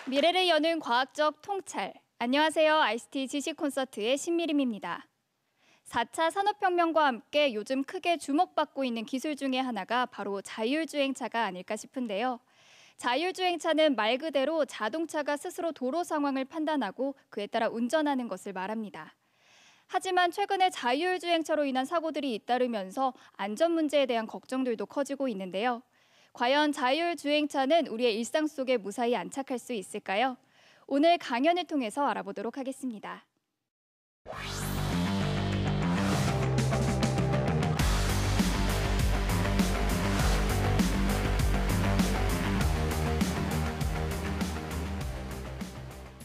미래를 여는 과학적 통찰. 안녕하세요. ICT 지식 콘서트의 신미림입니다. 4차 산업혁명과 함께 요즘 크게 주목받고 있는 기술 중에 하나가 바로 자율주행차가 아닐까 싶은데요. 자율주행차는 말 그대로 자동차가 스스로 도로 상황을 판단하고 그에 따라 운전하는 것을 말합니다. 하지만 최근에 자율주행차로 인한 사고들이 잇따르면서 안전 문제에 대한 걱정들도 커지고 있는데요. 과연 자율주행차는 우리의 일상 속에 무사히 안착할 수 있을까요? 오늘 강연을 통해서 알아보도록 하겠습니다.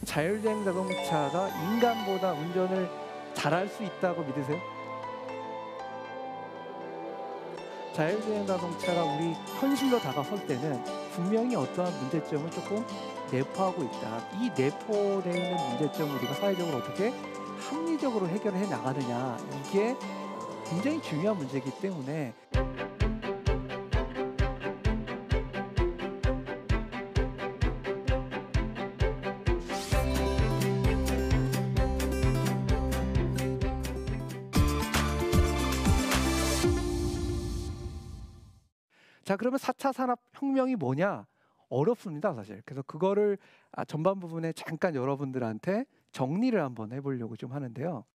자율주행 자동차가 인간보다 운전을 잘할 수 있다고 믿으세요? 자율주행 자동차가 우리 현실로 다가설 때는 분명히 어떠한 문제점을 조금 내포하고 있다. 이 내포되어 있는 문제점을 우리가 사회적으로 어떻게 합리적으로 해결해 나가느냐, 이게 굉장히 중요한 문제이기 때문에 자, 그러면 4차 산업혁명이 뭐냐? 어렵습니다, 사실. 그래서 그거를 전반 부분에 잠깐 여러분들한테 정리를 한번 해보려고 좀 하는데요.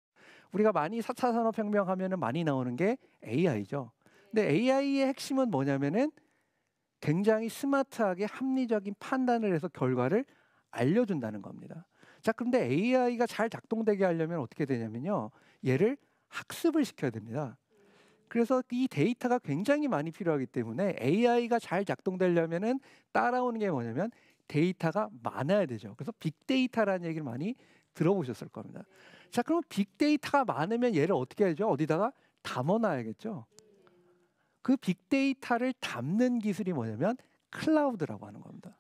우리가 많이 4차 산업혁명 하면은 많이 나오는 게 AI죠. 근데 AI의 핵심은 뭐냐면은 굉장히 스마트하게 합리적인 판단을 해서 결과를 알려준다는 겁니다. 자, 그런데 AI가 잘 작동되게 하려면 어떻게 되냐면요. 얘를 학습을 시켜야 됩니다. 그래서 이 데이터가 굉장히 많이 필요하기 때문에 AI가 잘 작동되려면은 따라오는 게 뭐냐면 데이터가 많아야 되죠. 그래서 빅데이터라는 얘기를 많이 들어보셨을 겁니다. 자, 그럼 빅데이터가 많으면 얘를 어떻게 해야죠? 어디다가 담아놔야겠죠. 그 빅데이터를 담는 기술이 뭐냐면 클라우드라고 하는 겁니다.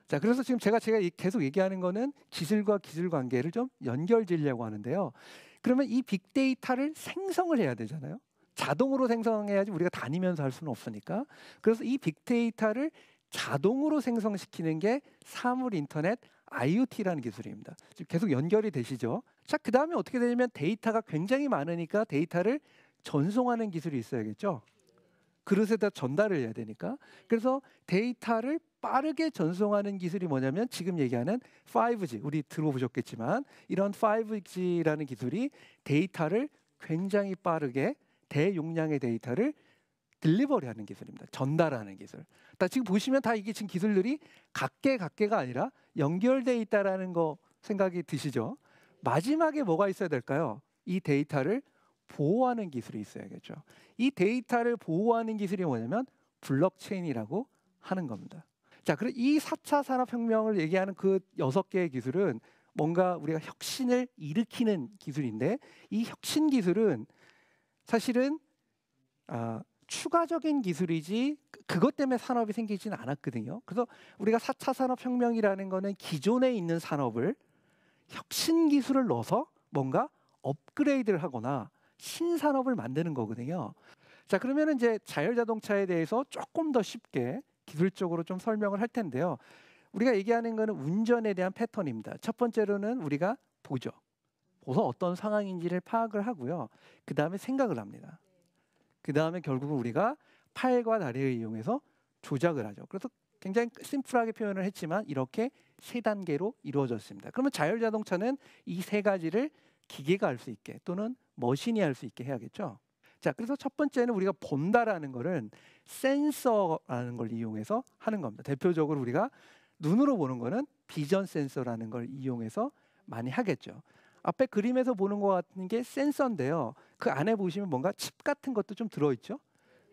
자, 그래서 지금 제가 계속 얘기하는 거는 기술과 기술 관계를 좀 연결지으려고 하는데요. 그러면 이 빅데이터를 생성을 해야 되잖아요. 자동으로 생성해야지 우리가 다니면서 할 수는 없으니까. 그래서 이 빅데이터를 자동으로 생성시키는 게 사물 인터넷 IoT라는 기술입니다. 지금 계속 연결이 되시죠? 자, 그 다음에 어떻게 되냐면 데이터가 굉장히 많으니까 데이터를 전송하는 기술이 있어야겠죠. 그릇에다 전달을 해야 되니까. 그래서 데이터를 빠르게 전송하는 기술이 뭐냐면 지금 얘기하는 5G, 우리 들어보셨겠지만 이런 5G라는 기술이 데이터를 굉장히 빠르게 대용량의 데이터를 딜리버리하는 기술입니다. 전달하는 기술. 지금 보시면 다 이게 지금 기술들이 각계가 아니라 연결돼 있다라는 거 생각이 드시죠? 마지막에 뭐가 있어야 될까요? 이 데이터를 보호하는 기술이 있어야겠죠. 이 데이터를 보호하는 기술이 뭐냐면 블록체인이라고 하는 겁니다. 자, 그리고 이 4차 산업혁명을 얘기하는 그 6개의 기술은 뭔가 우리가 혁신을 일으키는 기술인데 이 혁신 기술은 사실은 추가적인 기술이지 그것 때문에 산업이 생기지는 않았거든요. 그래서 우리가 4차 산업혁명이라는 거는 기존에 있는 산업을 혁신 기술을 넣어서 뭔가 업그레이드를 하거나 신산업을 만드는 거거든요. 자, 그러면 이제 자율자동차에 대해서 조금 더 쉽게 기술적으로 좀 설명을 할 텐데요. 우리가 얘기하는 거는 운전에 대한 패턴입니다. 첫 번째로는 우리가 보죠. 보서 어떤 상황인지를 파악을 하고요. 그 다음에 생각을 합니다. 그 다음에 결국은 우리가 팔과 다리를 이용해서 조작을 하죠. 그래서 굉장히 심플하게 표현을 했지만 이렇게 3단계로 이루어졌습니다. 그러면 자율자동차는 이 3가지를 기계가 할 수 있게 또는 머신이 할 수 있게 해야겠죠. 자, 그래서 첫 번째는 우리가 본다라는 거는 센서라는 걸 이용해서 하는 겁니다. 대표적으로 우리가 눈으로 보는 거는 비전 센서라는 걸 이용해서 많이 하겠죠. 앞에 그림에서 보는 것 같은 게 센서인데요. 그 안에 보시면 뭔가 칩 같은 것도 좀 들어있죠.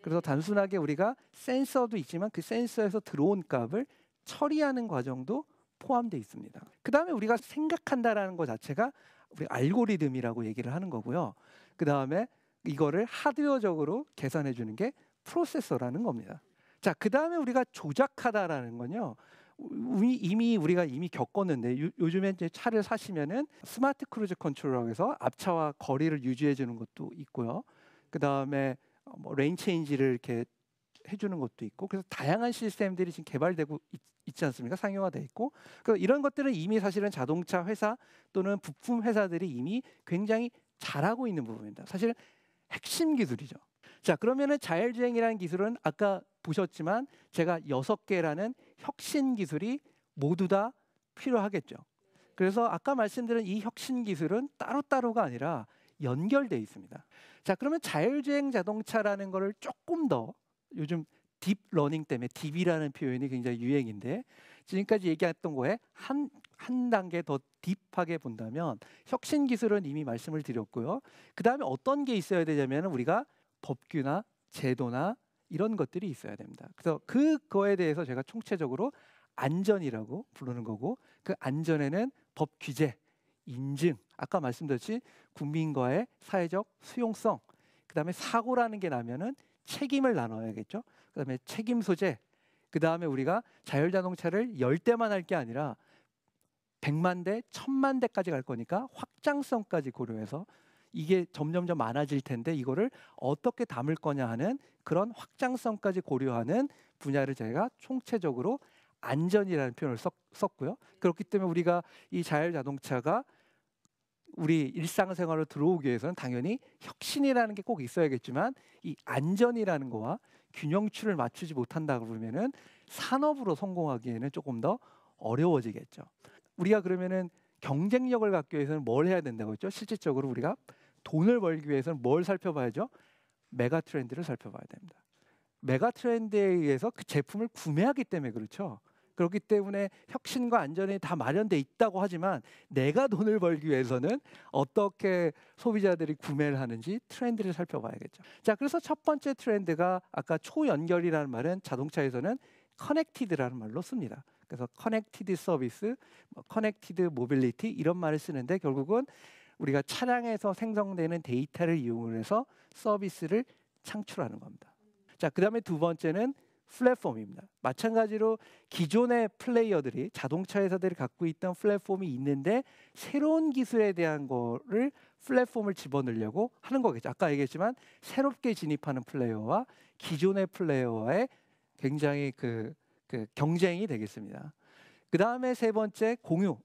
그래서 단순하게 우리가 센서도 있지만 그 센서에서 들어온 값을 처리하는 과정도 포함되어 있습니다. 그 다음에 우리가 생각한다라는 것 자체가 우리 알고리즘이라고 얘기를 하는 거고요. 그 다음에 이거를 하드웨어적으로 계산해 주는 게 프로세서라는 겁니다. 자, 그 다음에 우리가 조작하다라는 건요. 우리가 이미 겪었는데 요즘에 이제 차를 사시면은 스마트 크루즈 컨트롤이라고 해서 앞차와 거리를 유지해 주는 것도 있고요. 그 다음에 뭐 레인 체인지를 이렇게 해주는 것도 있고, 그래서 다양한 시스템들이 지금 개발되고 있지 않습니까? 상용화돼 있고, 그 이런 것들은 이미 사실은 자동차 회사 또는 부품 회사들이 이미 굉장히 잘하고 있는 부분입니다. 사실 핵심 기술이죠. 자, 그러면은 자율주행이라는 기술은 아까 보셨지만 제가 6개라는 혁신 기술이 모두 다 필요하겠죠. 그래서 아까 말씀드린 이 혁신 기술은 따로따로가 아니라 연결돼 있습니다. 자, 그러면 자율주행 자동차라는 거를 조금 더 요즘 딥러닝 때문에 딥이라는 표현이 굉장히 유행인데, 지금까지 얘기했던 거에 한 단계 더 딥하게 본다면 혁신 기술은 이미 말씀을 드렸고요. 그 다음에 어떤 게 있어야 되냐면 우리가 법규나 제도나 이런 것들이 있어야 됩니다. 그래서 그거에 대해서 제가 총체적으로 안전이라고 부르는 거고, 그 안전에는 법 규제, 인증, 아까 말씀드렸듯이 국민과의 사회적 수용성, 그 다음에 사고라는 게 나면은 책임을 나눠야겠죠. 그 다음에 책임 소재, 그 다음에 우리가 자율자동차를 10대만 할 게 아니라 100만 대, 1000만 대까지 갈 거니까 확장성까지 고려해서 이게 점점점 많아질 텐데 이거를 어떻게 담을 거냐 하는 그런 확장성까지 고려하는 분야를 저희가 총체적으로 안전이라는 표현을 썼고요. 그렇기 때문에 우리가 이 자율자동차가 우리 일상생활로 들어오기 위해서는 당연히 혁신이라는 게 꼭 있어야겠지만 이 안전이라는 거와 균형추를 맞추지 못한다 그러면은 산업으로 성공하기에는 조금 더 어려워지겠죠. 우리가 그러면은 경쟁력을 갖기 위해서는 뭘 해야 된다고 했죠? 실질적으로 우리가 돈을 벌기 위해서는 뭘 살펴봐야죠? 메가 트렌드를 살펴봐야 됩니다. 메가 트렌드에 의해서 그 제품을 구매하기 때문에 그렇죠. 그렇기 때문에 혁신과 안전이 다 마련돼 있다고 하지만 내가 돈을 벌기 위해서는 어떻게 소비자들이 구매를 하는지 트렌드를 살펴봐야겠죠. 자, 그래서 첫 번째 트렌드가 아까 초연결이라는 말은 자동차에서는 커넥티드라는 말로 씁니다. 그래서 커넥티드 서비스, 커넥티드 모빌리티 이런 말을 쓰는데 결국은 우리가 차량에서 생성되는 데이터를 이용을 해서 서비스를 창출하는 겁니다. 자, 그 다음에 두 번째는 플랫폼입니다. 마찬가지로 기존의 플레이어들이 자동차 회사들이 갖고 있던 플랫폼이 있는데 새로운 기술에 대한 거를 플랫폼을 집어넣으려고 하는 거겠죠. 아까 얘기했지만 새롭게 진입하는 플레이어와 기존의 플레이어와의 굉장히 그 경쟁이 되겠습니다. 그 다음에 세 번째 공유.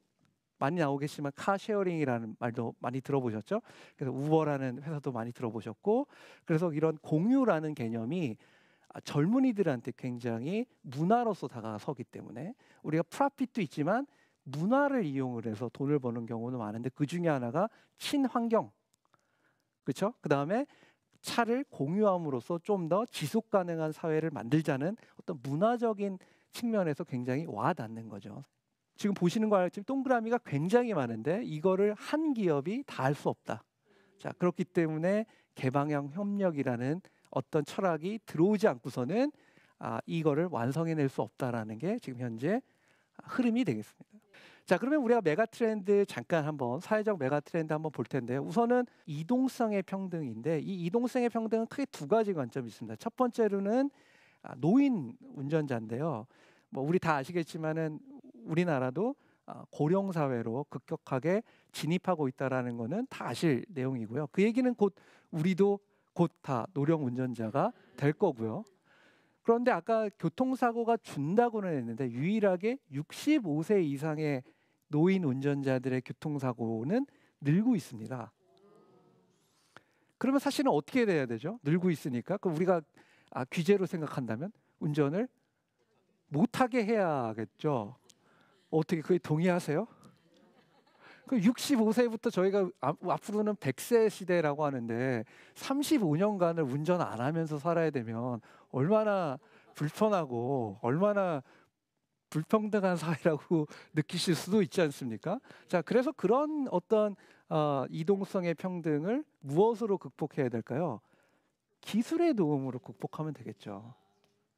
많이 나오겠지만 카쉐어링이라는 말도 많이 들어보셨죠? 그래서 우버라는 회사도 많이 들어보셨고, 그래서 이런 공유라는 개념이 젊은이들한테 굉장히 문화로서 다가서기 때문에 우리가 프라핏도 있지만 문화를 이용을 해서 돈을 버는 경우는 많은데 그 중에 하나가 친환경, 그렇죠? 그 다음에 차를 공유함으로써 좀 더 지속 가능한 사회를 만들자는 어떤 문화적인 측면에서 굉장히 와닿는 거죠. 지금 보시는 거 알지만 동그라미가 굉장히 많은데 이거를 한 기업이 다 할 수 없다. 자, 그렇기 때문에 개방형 협력이라는 어떤 철학이 들어오지 않고서는 이거를 완성해낼 수 없다라는 게 지금 현재 흐름이 되겠습니다. 자, 그러면 우리가 메가 트렌드 잠깐 한번 사회적 메가 트렌드 한번 볼 텐데요. 우선은 이동성의 평등인데 이 이동성의 평등은 크게 두 가지 관점이 있습니다. 첫 번째로는 노인 운전자인데요. 뭐 우리 다 아시겠지만은 우리나라도 고령 사회로 급격하게 진입하고 있다라는 거는 다 아실 내용이고요. 그 얘기는 곧 우리도 곧 다 노령 운전자가 될 거고요. 그런데 아까 교통사고가 준다고는 했는데 유일하게 65세 이상의 노인 운전자들의 교통사고는 늘고 있습니다. 그러면 사실은 어떻게 돼야 되죠? 늘고 있으니까. 그럼 우리가 규제로 생각한다면 운전을 못하게 해야겠죠. 어떻게 그에 동의하세요? 그 65세부터 저희가 앞으로는 100세 시대라고 하는데 35년간을 운전 안 하면서 살아야 되면 얼마나 불편하고 얼마나 불평등한 사회라고 느끼실 수도 있지 않습니까? 자, 그래서 그런 어떤 이동성의 평등을 무엇으로 극복해야 될까요? 기술의 도움으로 극복하면 되겠죠.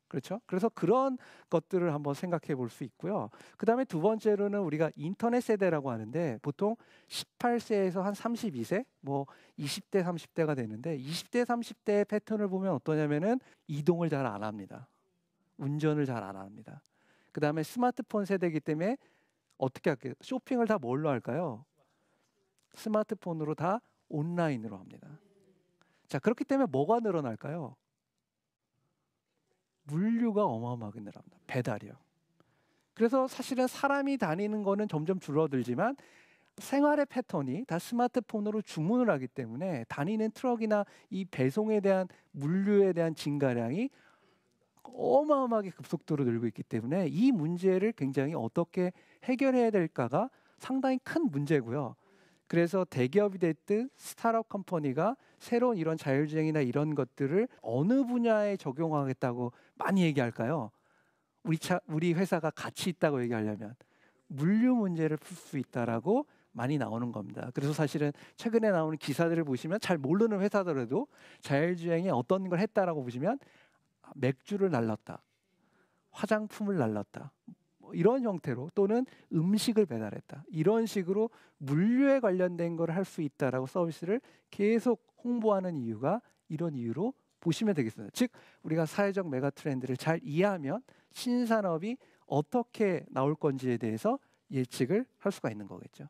그렇죠? 그래서 그런 것들을 한번 생각해 볼 수 있고요. 그 다음에 두 번째로는 우리가 인터넷 세대라고 하는데 보통 18세에서 한 32세, 뭐 20대, 30대가 되는데 20대, 30대의 패턴을 보면 어떠냐면은 이동을 잘 안 합니다. 운전을 잘 안 합니다. 그 다음에 스마트폰 세대이기 때문에 어떻게 할까요? 쇼핑을 다 뭘로 할까요? 스마트폰으로 다 온라인으로 합니다. 자, 그렇기 때문에 뭐가 늘어날까요? 물류가 어마어마하게 늘어납니다. 배달이요. 그래서 사실은 사람이 다니는 거는 점점 줄어들지만 생활의 패턴이 다 스마트폰으로 주문을 하기 때문에 다니는 트럭이나 이 배송에 대한 물류에 대한 증가량이 어마어마하게 급속도로 늘고 있기 때문에 이 문제를 굉장히 어떻게 해결해야 될까가 상당히 큰 문제고요. 그래서 대기업이 됐든 스타트업 컴퍼니가 새로운 이런 자율주행이나 이런 것들을 어느 분야에 적용하겠다고 많이 얘기할까요? 우리 회사가 가치 있다고 얘기하려면 물류 문제를 풀 수 있다라고 많이 나오는 겁니다. 그래서 사실은 최근에 나오는 기사들을 보시면 잘 모르는 회사더라도 자율주행에 어떤 걸 했다라고 보시면 맥주를 날랐다, 화장품을 날랐다, 뭐 이런 형태로 또는 음식을 배달했다, 이런 식으로 물류에 관련된 걸 할 수 있다라고 서비스를 계속 홍보하는 이유가 이런 이유로 보시면 되겠습니다. 즉 우리가 사회적 메가 트렌드를 잘 이해하면 신산업이 어떻게 나올 건지에 대해서 예측을 할 수가 있는 거겠죠.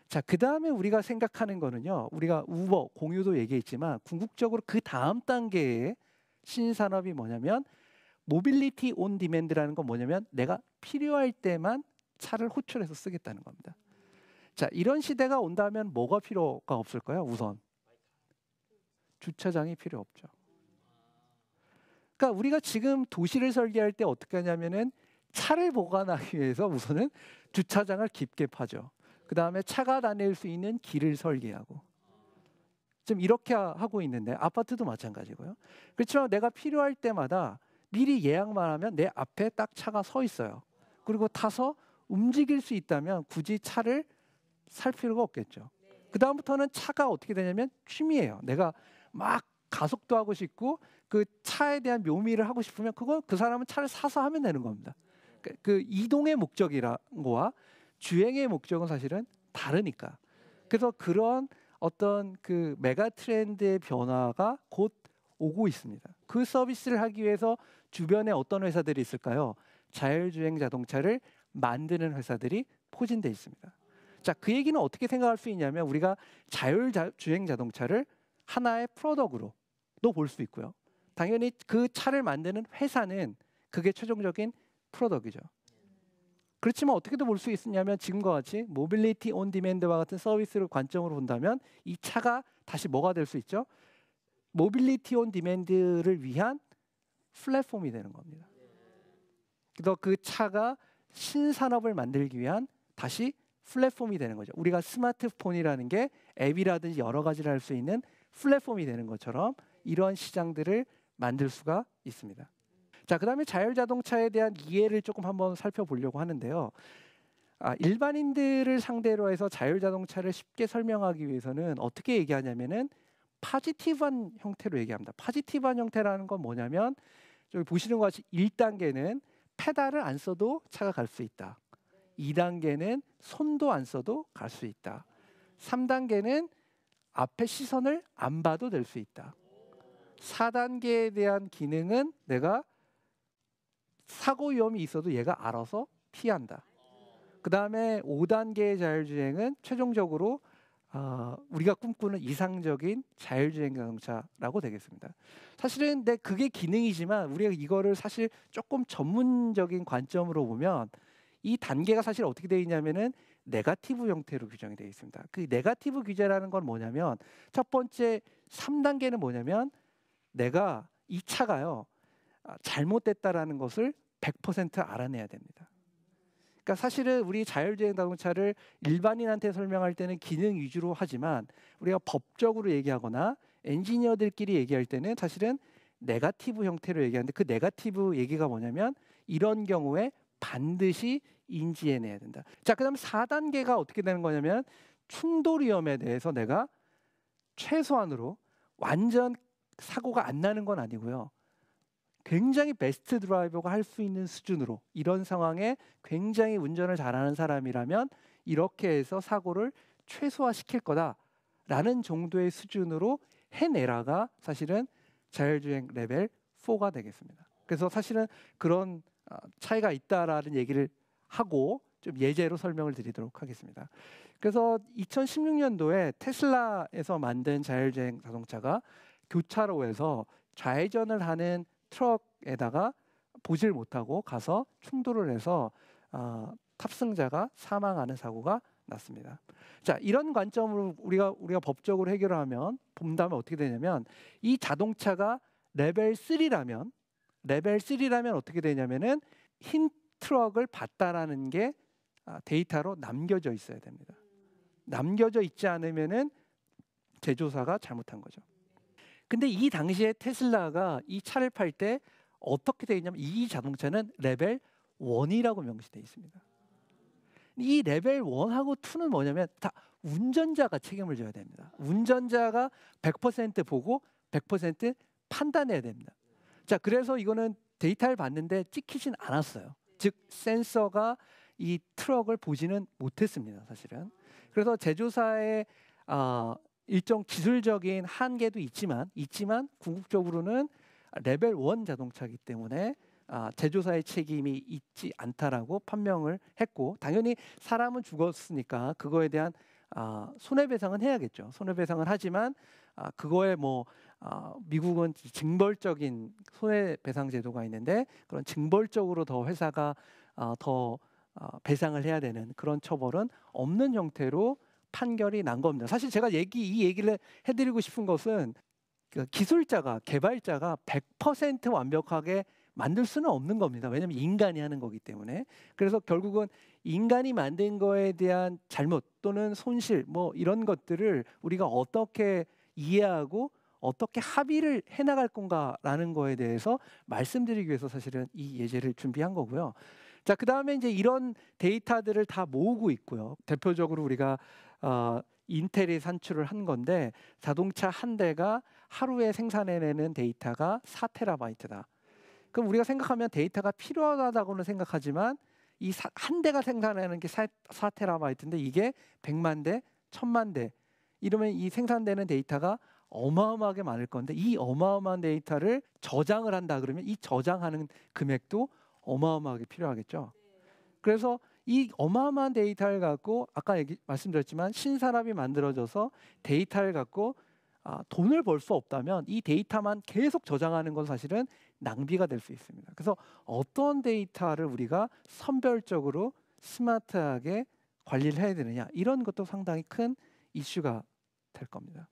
자, 그 다음에 우리가 생각하는 거는요, 우리가 우버, 공유도 얘기했지만 궁극적으로 그 다음 단계의 신산업이 뭐냐면 모빌리티 온 디맨드라는 건 뭐냐면 내가 필요할 때만 차를 호출해서 쓰겠다는 겁니다. 자, 이런 시대가 온다면 뭐가 필요가 없을까요? 우선 주차장이 필요 없죠. 그러니까 우리가 지금 도시를 설계할 때 어떻게 하냐면은 차를 보관하기 위해서 우선은 주차장을 깊게 파죠. 그 다음에 차가 다닐 수 있는 길을 설계하고 좀 이렇게 하고 있는데 아파트도 마찬가지고요. 그렇지만 내가 필요할 때마다 미리 예약만 하면 내 앞에 딱 차가 서 있어요. 그리고 타서 움직일 수 있다면 굳이 차를 살 필요가 없겠죠. 그 다음부터는 차가 어떻게 되냐면 취미예요. 내가 막 가속도 하고 싶고 그 차에 대한 묘미를 하고 싶으면 그 사람은 차를 사서 하면 되는 겁니다. 그 이동의 목적이란 거와 주행의 목적은 사실은 다르니까. 그래서 그런 어떤 그 메가 트렌드의 변화가 곧 오고 있습니다. 그 서비스를 하기 위해서 주변에 어떤 회사들이 있을까요? 자율주행 자동차를 만드는 회사들이 포진돼 있습니다. 자, 그 얘기는 어떻게 생각할 수 있냐면 우리가 자율주행 자동차를 하나의 프로덕트로도 볼 수 있고요. 당연히 그 차를 만드는 회사는 그게 최종적인 프로덕트죠. 그렇지만 어떻게도 볼 수 있느냐면 지금과 같이 모빌리티 온 디맨드와 같은 서비스를 관점으로 본다면 이 차가 다시 뭐가 될 수 있죠? 모빌리티 온 디맨드를 위한 플랫폼이 되는 겁니다. 그래서 그 차가 신산업을 만들기 위한 다시 플랫폼이 되는 거죠. 우리가 스마트폰이라는 게 앱이라든지 여러 가지를 할 수 있는 플랫폼이 되는 것처럼 이러한 시장들을 만들 수가 있습니다. 자, 그다음에 자율자동차에 대한 이해를 조금 한번 살펴보려고 하는데요. 일반인들을 상대로 해서 자율자동차를 쉽게 설명하기 위해서는 어떻게 얘기하냐면은 파지티브한 형태로 얘기합니다. 파지티브한 형태라는 건 뭐냐면 저기 보시는 것 같이 1단계는 페달을 안 써도 차가 갈 수 있다. 2단계는 손도 안 써도 갈 수 있다. 3단계는 앞에 시선을 안 봐도 될 수 있다. 4단계에 대한 기능은 내가 사고 위험이 있어도 얘가 알아서 피한다. 그 다음에 5단계의 자율주행은 최종적으로 우리가 꿈꾸는 이상적인 자율주행 자동차라고 되겠습니다. 사실은 그게 기능이지만 우리가 이거를 사실 조금 전문적인 관점으로 보면 이 단계가 사실 어떻게 되어 있냐면은 네거티브 형태로 규정이 되어 있습니다. 그 네거티브 규제라는 건 뭐냐면 첫 번째 3단계는 뭐냐면 내가 이 차가요 잘못됐다라는 것을 100% 알아내야 됩니다. 그러니까 사실은 우리 자율주행 자동차를 일반인한테 설명할 때는 기능 위주로 하지만 우리가 법적으로 얘기하거나 엔지니어들끼리 얘기할 때는 사실은 네거티브 형태로 얘기하는데 그 네거티브 얘기가 뭐냐면 이런 경우에 반드시 인지해내야 된다. 자, 그다음 4단계가 어떻게 되는 거냐면 충돌 위험에 대해서 내가 최소한으로 완전 사고가 안 나는 건 아니고요. 굉장히 베스트 드라이버가 할 수 있는 수준으로 이런 상황에 굉장히 운전을 잘하는 사람이라면 이렇게 해서 사고를 최소화시킬 거다라는 정도의 수준으로 해내라가 사실은 자율주행 레벨 4가 되겠습니다. 그래서 사실은 그런 차이가 있다라는 얘기를 하고 좀 예제로 설명을 드리도록 하겠습니다. 그래서 2016년도에 테슬라에서 만든 자율주행 자동차가 교차로에서 좌회전을 하는 트럭 트럭에다가 보질 못하고 가서 충돌을 해서 탑승자가 사망하는 사고가 났습니다. 자, 이런 관점으로 우리가 법적으로 해결하면 본다면 어떻게 되냐면 이 자동차가 레벨 3라면 어떻게 되냐면은 흰 트럭을 봤다라는 게 데이터로 남겨져 있어야 됩니다. 남겨져 있지 않으면은 제조사가 잘못한 거죠. 근데 이 당시에 테슬라가 이 차를 팔 때 어떻게 되어 있냐면 이 자동차는 레벨 1이라고 명시되어 있습니다. 이 레벨 1하고 2는 뭐냐면 다 운전자가 책임을 져야 됩니다. 운전자가 100% 보고 100% 판단해야 됩니다. 자, 그래서 이거는 데이터를 봤는데 찍히진 않았어요. 즉 센서가 이 트럭을 보지는 못했습니다, 사실은. 그래서 제조사의 일정 기술적인 한계도 있지만 궁극적으로는 레벨 1 자동차이기 때문에 제조사의 책임이 있지 않다라고 판명을 했고, 당연히 사람은 죽었으니까 그거에 대한 손해배상은 해야겠죠. 손해배상을 하지만 그거에 미국은 징벌적인 손해배상 제도가 있는데 그런 징벌적으로 더 회사가 더 배상을 해야 되는 그런 처벌은 없는 형태로 판결이 난 겁니다. 사실 제가 이 얘기를 해드리고 싶은 것은 그 기술자가 개발자가 100% 완벽하게 만들 수는 없는 겁니다. 왜냐하면 인간이 하는 거기 때문에. 그래서 결국은 인간이 만든 거에 대한 잘못 또는 손실 이런 것들을 우리가 어떻게 이해하고 어떻게 합의를 해나갈 건가라는 거에 대해서 말씀드리기 위해서 사실은 이 예제를 준비한 거고요. 자, 그 다음에 이제 이런 데이터들을 다 모으고 있고요. 대표적으로 우리가 인텔이 산출을 한 건데 자동차 한 대가 하루에 생산해내는 데이터가 4테라바이트다. 그럼 우리가 생각하면 데이터가 필요하다고는 생각하지만 이 한 대가 생산하는 게 4테라바이트인데 이게 100만 대, 1000만 대 이러면 이 생산되는 데이터가 어마어마하게 많을 건데 이 어마어마한 데이터를 저장을 한다 그러면 이 저장하는 금액도 어마어마하게 필요하겠죠. 그래서 이 어마어마한 데이터를 갖고 아까 말씀드렸지만 신산업이 만들어져서 데이터를 갖고 돈을 벌 수 없다면 이 데이터만 계속 저장하는 건 사실은 낭비가 될 수 있습니다. 그래서 어떤 데이터를 우리가 선별적으로 스마트하게 관리를 해야 되느냐 이런 것도 상당히 큰 이슈가 될 겁니다.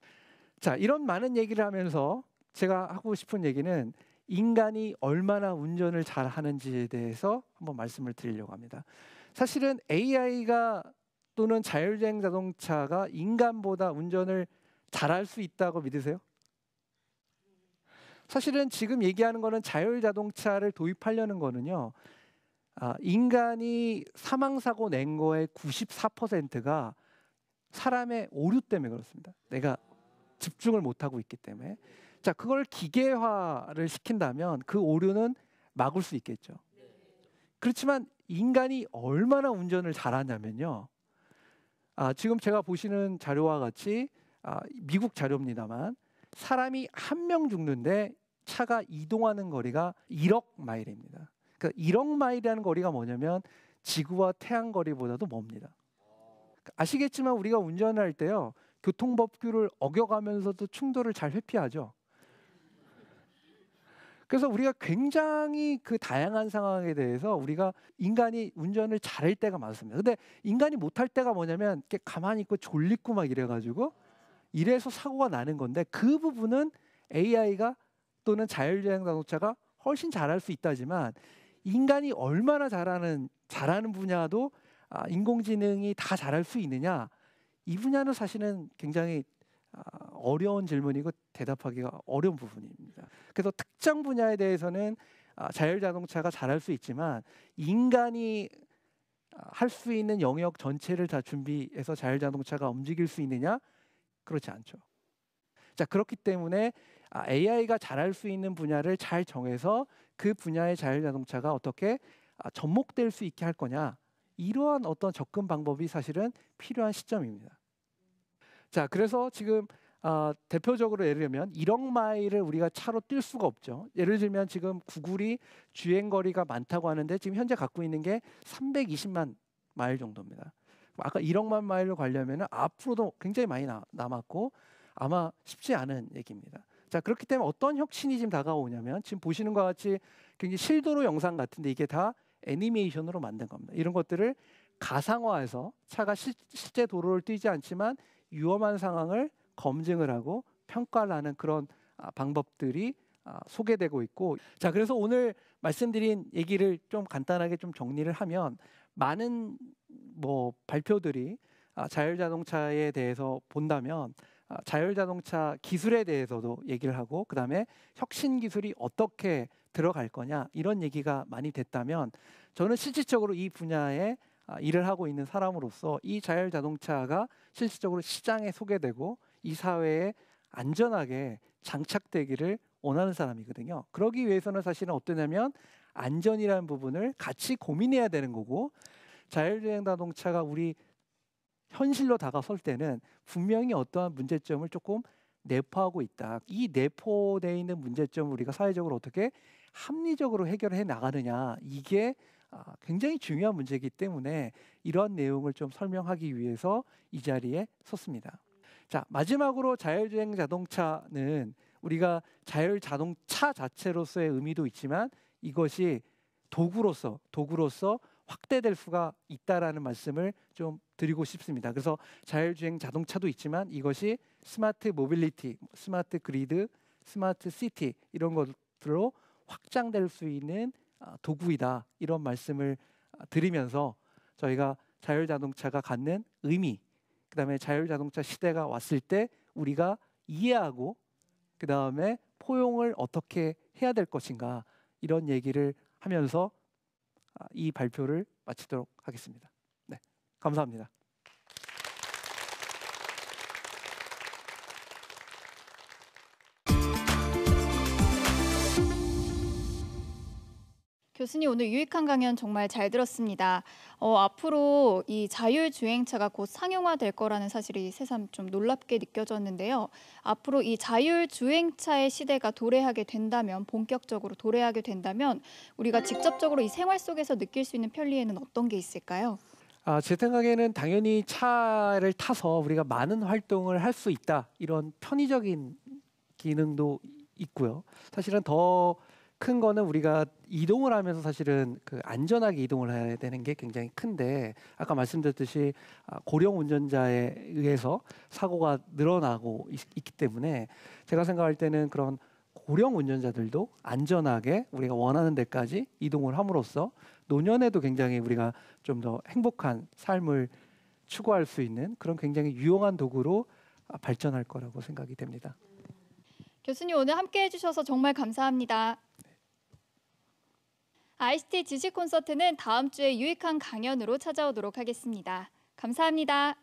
자, 이런 많은 얘기를 하면서 제가 하고 싶은 얘기는 인간이 얼마나 운전을 잘 하는지에 대해서 한번 말씀을 드리려고 합니다. 사실은 AI가 또는 자율주행 자동차가 인간보다 운전을 잘할 수 있다고 믿으세요? 사실은 지금 얘기하는 거는 자율자동차를 도입하려는 거는요. 인간이 사망사고 낸 거의 94%가 사람의 오류 때문에 그렇습니다. 내가 집중을 못하고 있기 때문에. 자, 그걸 기계화를 시킨다면 그 오류는 막을 수 있겠죠. 그렇지만 인간이 얼마나 운전을 잘하냐면요. 지금 제가 보시는 자료와 같이 미국 자료입니다만 사람이 한 명 죽는데 차가 이동하는 거리가 1억 마일입니다. 그러니까 1억 마일이라는 거리가 뭐냐면 지구와 태양 거리보다도 멉니다. 아시겠지만 우리가 운전할 때요. 교통법규를 어겨가면서도 충돌을 잘 회피하죠. 그래서 우리가 굉장히 그 다양한 상황에 대해서 우리가 인간이 운전을 잘할 때가 많습니다. 근데 인간이 못할 때가 뭐냐면 이렇게 가만히 있고 졸리고 막 이래가지고 이래서 사고가 나는 건데 그 부분은 AI가 또는 자율주행 자동차가 훨씬 잘할 수 있다지만 인간이 얼마나 잘하는 분야도 인공지능이 다 잘할 수 있느냐 이 분야는 사실은 굉장히 어려운 질문이고 대답하기가 어려운 부분입니다. 그래서 특정 분야에 대해서는 자율자동차가 잘할 수 있지만 인간이 할 수 있는 영역 전체를 다 준비해서 자율자동차가 움직일 수 있느냐? 그렇지 않죠. 자, 그렇기 때문에 AI가 잘할 수 있는 분야를 잘 정해서 그 분야의 자율자동차가 어떻게 접목될 수 있게 할 거냐 이러한 어떤 접근 방법이 사실은 필요한 시점입니다. 자, 그래서 지금 대표적으로 예를 들면 1억 마일을 우리가 차로 뛸 수가 없죠. 예를 들면 지금 구글이 주행 거리가 많다고 하는데 지금 현재 갖고 있는 게 320만 마일 정도입니다. 아까 1억만 마일을 가려면 앞으로도 굉장히 많이 남았고 아마 쉽지 않은 얘기입니다. 자, 그렇기 때문에 어떤 혁신이 지금 다가오냐면 지금 보시는 것과 같이 굉장히 실도로 영상 같은데 이게 다 애니메이션으로 만든 겁니다. 이런 것들을 가상화해서 차가 실제 도로를 뛰지 않지만 위험한 상황을 검증을 하고 평가를 하는 그런 방법들이 소개되고 있고, 자, 그래서 오늘 말씀드린 얘기를 좀 간단하게 좀 정리를 하면 많은 발표들이 자율자동차에 대해서 본다면 자율자동차 기술에 대해서도 얘기를 하고, 그다음에 혁신 기술이 어떻게 들어갈 거냐 이런 얘기가 많이 됐다면, 저는 실질적으로 이 분야에 일을 하고 있는 사람으로서 이 자율자동차가 실질적으로 시장에 소개되고 이 사회에 안전하게 장착되기를 원하는 사람이거든요. 그러기 위해서는 사실은 어떠냐면 안전이라는 부분을 같이 고민해야 되는 거고, 자율주행 자동차가 우리 현실로 다가설 때는 분명히 어떠한 문제점을 조금 내포하고 있다. 이 내포되어 있는 문제점을 우리가 사회적으로 어떻게 합리적으로 해결해 나가느냐, 이게 굉장히 중요한 문제이기 때문에 이러한 내용을 좀 설명하기 위해서 이 자리에 섰습니다. 자, 마지막으로 자율주행 자동차는 우리가 자율자동차 자체로서의 의미도 있지만 이것이 도구로서 확대될 수가 있다라는 말씀을 좀 드리고 싶습니다. 그래서 자율주행 자동차도 있지만 이것이 스마트 모빌리티, 스마트 그리드, 스마트 시티 이런 것들로 확장될 수 있는 도구이다, 이런 말씀을 드리면서 저희가 자율자동차가 갖는 의미, 그다음에 자율자동차 시대가 왔을 때 우리가 이해하고 그다음에 포용을 어떻게 해야 될 것인가, 이런 얘기를 하면서 이 발표를 마치도록 하겠습니다. 네, 감사합니다. 교수님, 오늘 유익한 강연 정말 잘 들었습니다. 앞으로 이 자율주행차가 곧 상용화될 거라는 사실이 새삼 좀 놀랍게 느껴졌는데요. 앞으로 이 자율주행차의 시대가 도래하게 된다면, 본격적으로 도래하게 된다면 우리가 직접적으로 이 생활 속에서 느낄 수 있는 편리에는 어떤 게 있을까요? 제 생각에는 당연히 차를 타서 우리가 많은 활동을 할 수 있다, 이런 편의적인 기능도 있고요. 사실은 더 큰 거는 우리가 이동을 하면서 사실은 그 안전하게 이동을 해야 되는 게 굉장히 큰데, 아까 말씀드렸듯이 고령 운전자에 의해서 사고가 늘어나고 있기 때문에 제가 생각할 때는 그런 고령 운전자들도 안전하게 우리가 원하는 데까지 이동을 함으로써 노년에도 굉장히 우리가 좀 더 행복한 삶을 추구할 수 있는 그런 굉장히 유용한 도구로 발전할 거라고 생각이 됩니다. 교수님, 오늘 함께 해주셔서 정말 감사합니다. ICT 지식 콘서트는 다음 주에 유익한 강연으로 찾아오도록 하겠습니다. 감사합니다.